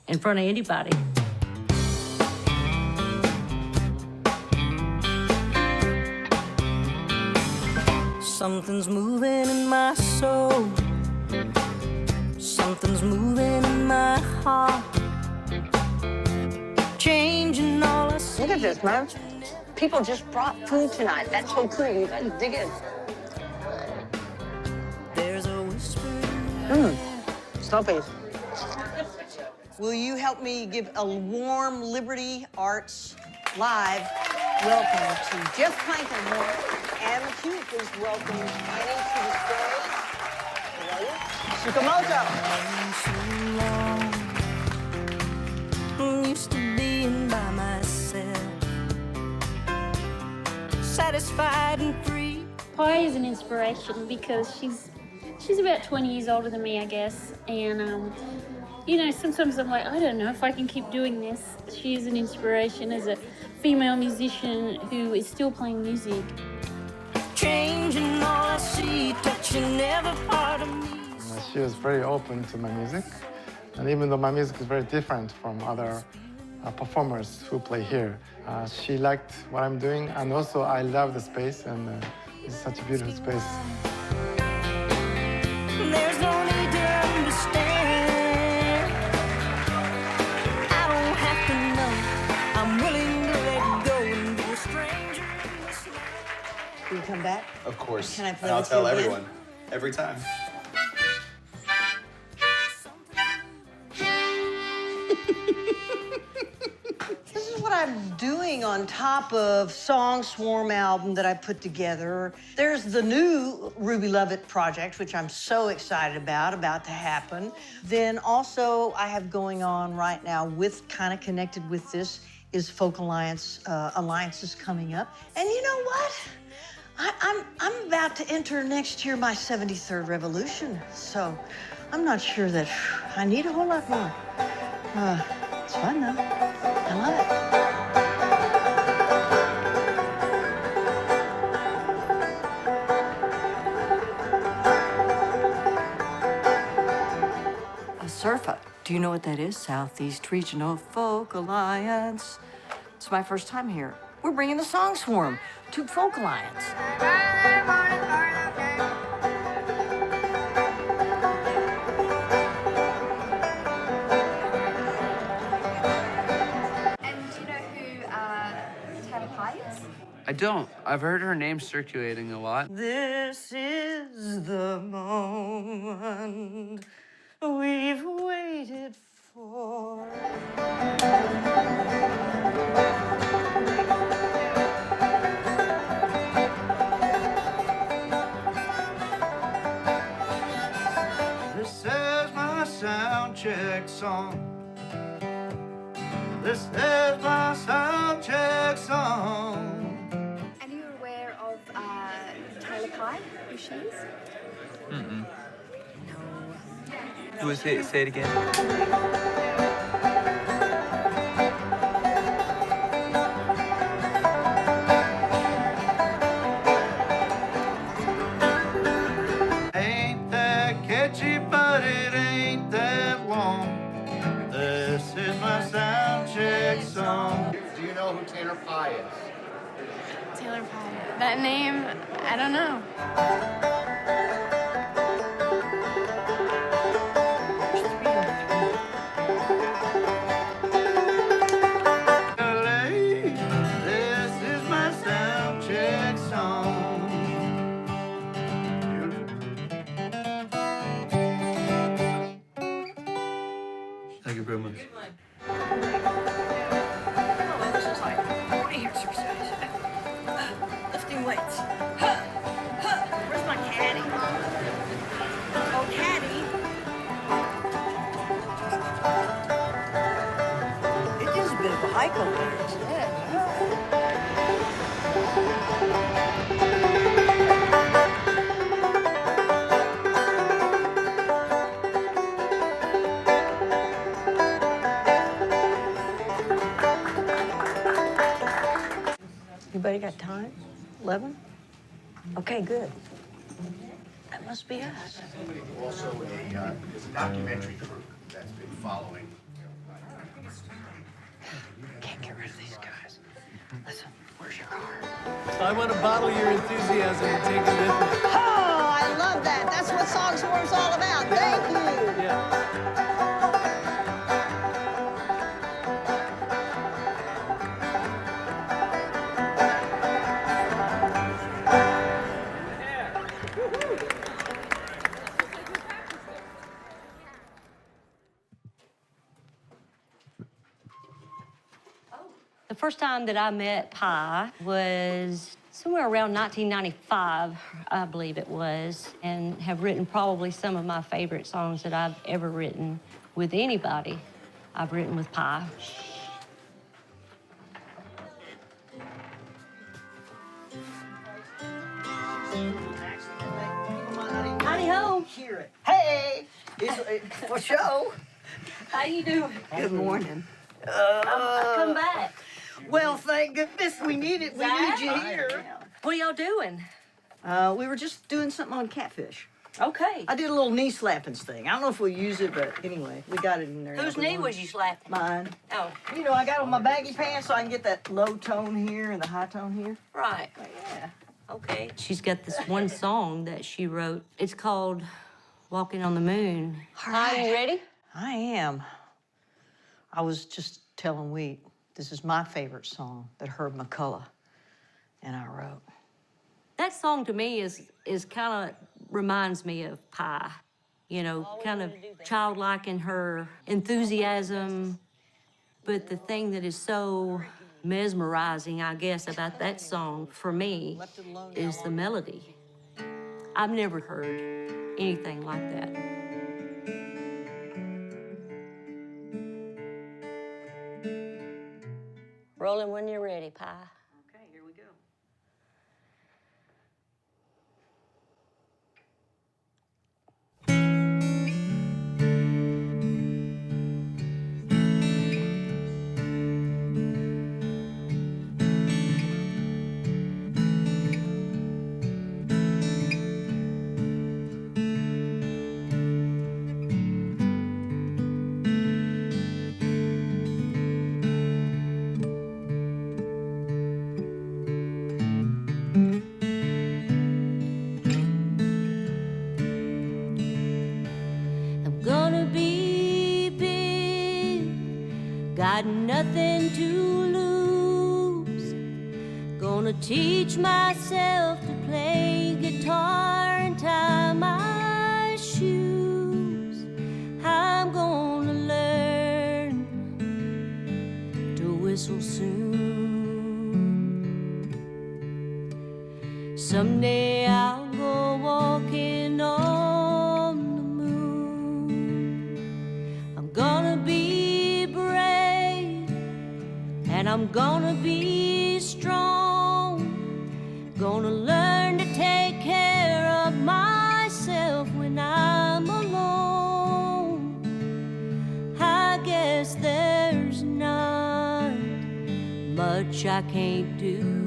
in front of anybody. Something's moving in my soul. Something's moving in my heart. Changing all I see. Look at this, man. People just brought food tonight. That's so cool. You gotta dig in. There's a whisper. Stop it. Will you help me give a warm Liberty Arts live welcome to Jeff Clankenhorn and the Q. Please welcome Annie to the stage. Used to being by myself, satisfied and free. Pi is an inspiration because she's about 20 years older than me, I guess, and you know, sometimes I'm like, I don't know if I can keep doing this. She is an inspiration as a female musician who is still playing music. Changing all I see, touching every part of me. She was very open to my music, and even though my music is very different from other performers who play here, she liked what I'm doing, and also I love the space, and it's such a beautiful space. There's no need to understand. I don't have to know. I'm willing to let go and be a stranger in this land. Will you come back? Of course. Can I play And I'll with tell you again? everyone, every time. This is what I'm doing singing on top of Song Swarm album that I put together. There's the new Ruby Lovett project, which I'm so excited about to happen. Then also I have going on right now with kind of connected with this is Folk Alliance, alliances coming up. And you know what? I'm about to enter next year my 73rd revolution. So I'm not sure that I need a whole lot more. It's fun though. I love it. A SURFA. Do you know what that is? Southeast Regional Folk Alliance. It's my first time here. We're bringing the Song Swarm to Folk Alliance. I don't. I've heard her name circulating a lot. This is the moment we've waited for. This is my sound check song. This is my sound check song. And you're aware of Taylor Pye, who she is? Mm-mm. Who is it? Say it again. Ain't that catchy, but it ain't that long. This is my sound check song. Do you know who Taylor Pye is? Taylor Pye. That name, I don't know. This is my sound check song. Thank you very much. Oh, this is like 40 exercise. Lifting weights. Where's my caddy? Oh, caddy. It is a bit of a hike over here, isn't it? Anybody got time? 11? Okay, good. That must be us. Also, there's a documentary crew that's been following. Can't get rid of these guys. Listen, where's your car? I want to bottle your enthusiasm and take it with me. Oh, I love that. That's what Song Swarm's all about. Thank you. Yeah. The first time that I met Pye was somewhere around 1995, I believe it was, and have written probably some of my favorite songs that I've ever written with anybody. I've written with Pye. Howdy ho. Hear it. Hey, it's for show. How you doing? Good morning. I come back. Well, thank goodness we need it. We need you here. What are y'all doing? We were just doing something on catfish. Okay. I did a little knee slappings thing. I don't know if we'll use it, but anyway, we got it in there. Whose knee was you slapping? Mine. Oh. You know, I got on my baggy pants so I can get that low tone here and the high tone here. Right. Yeah. Okay. She's got this one song that she wrote. It's called Walking on the Moon. Are you ready? I am. I was just telling Wheat, this is my favorite song that Herb McCullough and I wrote. That song to me is kind of reminds me of Pye, you know, kind of childlike in her enthusiasm. But the thing that is so mesmerizing, I guess, about that song for me is the melody. I've never heard anything like that. Rolling when you're ready, Pi. Okay, here we go. I'm gonna be big, got nothing to lose. Gonna teach myself to play guitar and tie my shoes. I'm gonna learn to whistle soon. Someday I'll go walking on the moon. I'm gonna be brave and I'm gonna be strong. Gonna learn to take care of myself when I'm alone. I guess there's not much I can't do.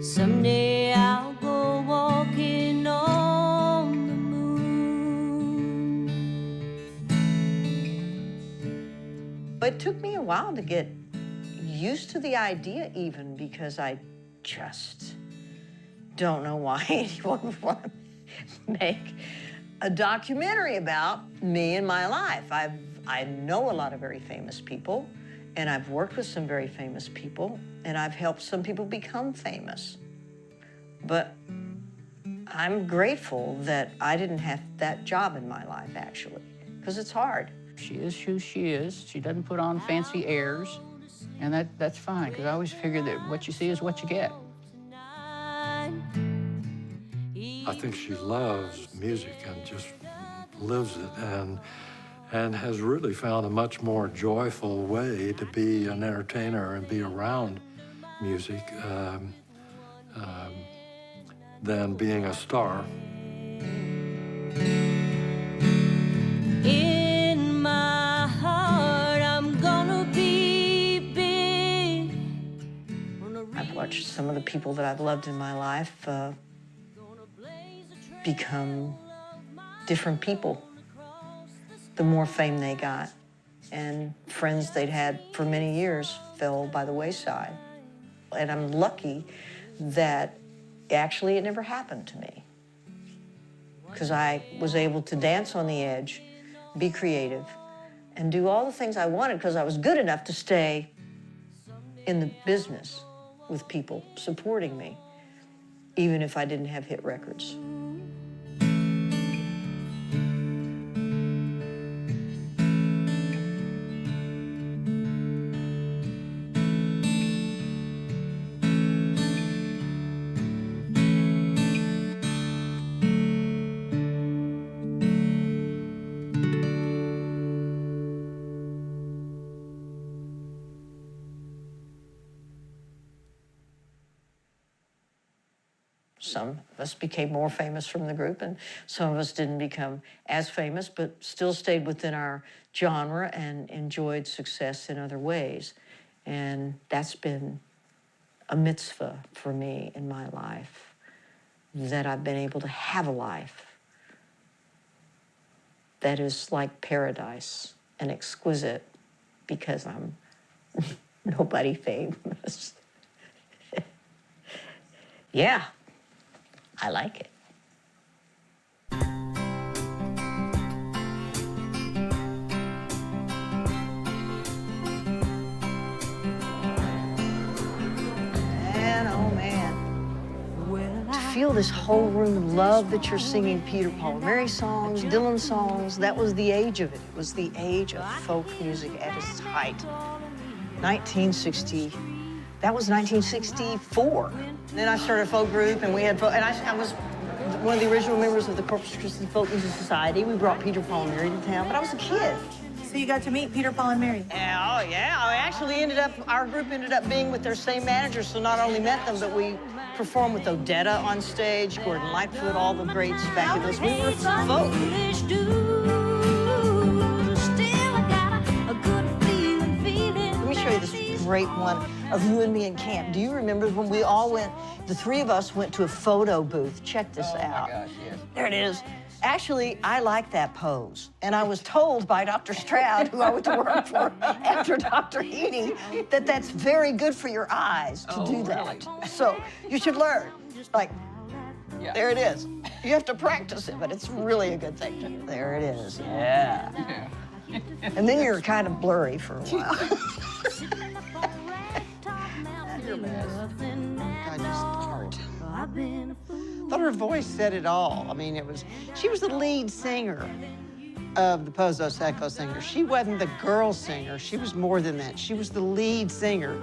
Someday I'll go walking on the moon. It took me a while to get used to the idea even, because I just don't know why anyone would want to make a documentary about me and my life. I know a lot of very famous people, and I've worked with some very famous people, and I've helped some people become famous. But I'm grateful that I didn't have that job in my life, actually, because it's hard. She is who she is. She doesn't put on fancy airs, and that's fine, because I always figure that what you see is what you get. I think she loves music and just lives it, and has really found a much more joyful way to be an entertainer and be around music than being a star. In my heart, I'm gonna be big. I've watched some of the people that I've loved in my life become different people the more fame they got. And friends they'd had for many years fell by the wayside. And I'm lucky that actually it never happened to me, because I was able to dance on the edge, be creative, and do all the things I wanted because I was good enough to stay in the business with people supporting me, even if I didn't have hit records. Some of us became more famous from the group, and some of us didn't become as famous, but still stayed within our genre and enjoyed success in other ways. And that's been a mitzvah for me in my life, that I've been able to have a life that is like paradise and exquisite because I'm nobody famous. Yeah. I like it. Man, oh man. Well, I feel this whole room love that you're singing Peter, Paul, and Mary songs, Dylan songs. That was the age of it. It was the age of folk music at its height. 1960, that was 1964. Then I started a folk group, and we had folk, and I was one of the original members of the Corpus Christi Folk Music Society. We brought Peter, Paul, and Mary to town, but I was a kid. So you got to meet Peter, Paul, and Mary? Yeah, oh yeah. I actually our group ended up being with their same manager, so not only met them, but we performed with Odetta on stage, Gordon Lightfoot, all the greats back in those. We were folk. Let me show you this great one of you and me in camp. Do you remember when we all went, the three of us went to a photo booth? Check this out. Oh, my gosh, yes. There it is. Actually, I like that pose. And I was told by Dr. Stroud, who I went to work for after Dr. Heaney, that that's very good for your eyes to do that. Really? So you should learn. Like, there it is. You have to practice it, but it's really a good thing to do. There it is. Yeah. And then you're kind of blurry for a while. I thought her voice said it all. I mean, she was the lead singer of the Pozo Seco Singers. She wasn't the girl singer. She was more than that. She was the lead singer.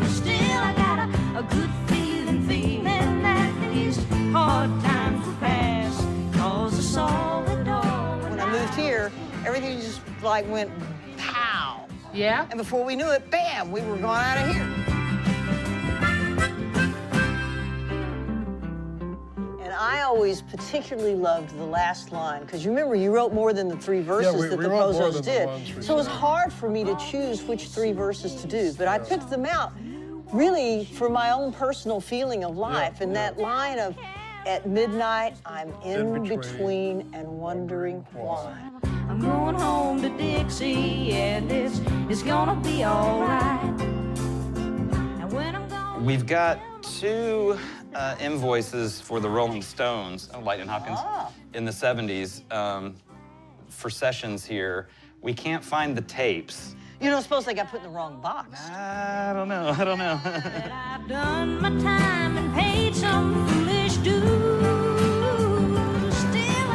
Still, I got a good feeling that these hard times will pass, 'cause I saw it all. When I moved here, everything just like went pow. Yeah? And before we knew it, bam, we were gone out of here. I always particularly loved the last line, because you remember you wrote more than the three verses that the Pozos did. So it was hard for me to choose which three verses to do, but I picked them out really for my own personal feeling of life. And that line of, at midnight, I'm in between and wondering why. I'm going home to Dixie, and it's gonna be all right. And when I'm gone, we've got two invoices for the Rolling Stones, Lightning Hopkins, in the 70s for sessions here. We can't find the tapes. You don't suppose they got put in the wrong box? I don't know. I've done my time and paid some foolish dues. Still,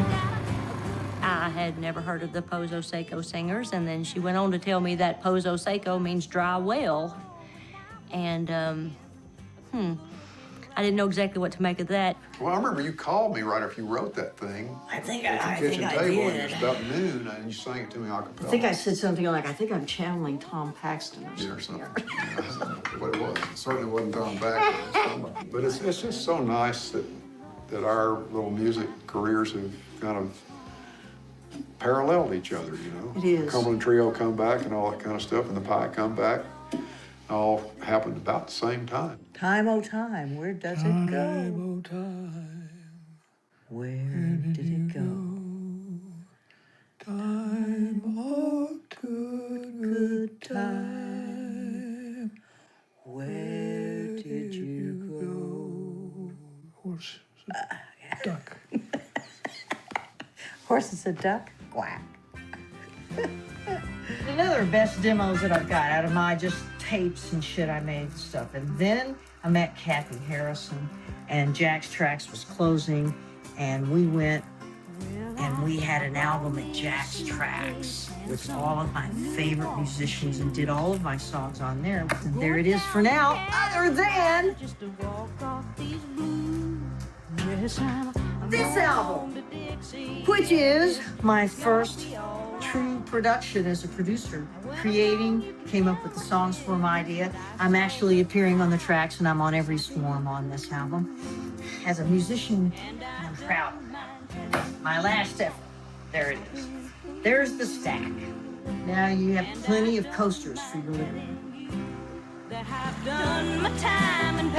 I had never heard of the Pozo Seco Singers, and then she went on to tell me that Pozo Seco means dry well. And, I didn't know exactly what to make of that. Well, I remember you called me right after you wrote that thing. I think at I the kitchen think I table, did. and it was about noon, and you sang it to me a cappella. I think I said something like, I think I'm channeling Tom Paxton or something. Or something. Yeah, I don't know what it was. It certainly wasn't Tom Paxton. But it's just so nice that our little music careers have kind of paralleled each other, you know? It is. The Cumberland Trio come back and all that kind of stuff, and the Pie come back. All happened about the same time. Time, oh time, where does it go? Time, oh time, where did it go? Time, oh good time, where did you go? Horse, duck. Horse is a duck? Quack. Another best demos that I've got out of my just tapes and shit I made and stuff. And then I met Kathy Harrison, and Jack's Tracks was closing, and we went and we had an album at Jack's Tracks with all of my favorite musicians and did all of my songs on there. And there it is for now, other than this album, which is my first true production as a producer. Creating, came up with the songs for my idea. I'm actually appearing on the tracks, and I'm on every swarm on this album. As a musician, I'm proud of that. My last effort. There it is. There's the stack. Now you have plenty of coasters for your living room. I've done my time and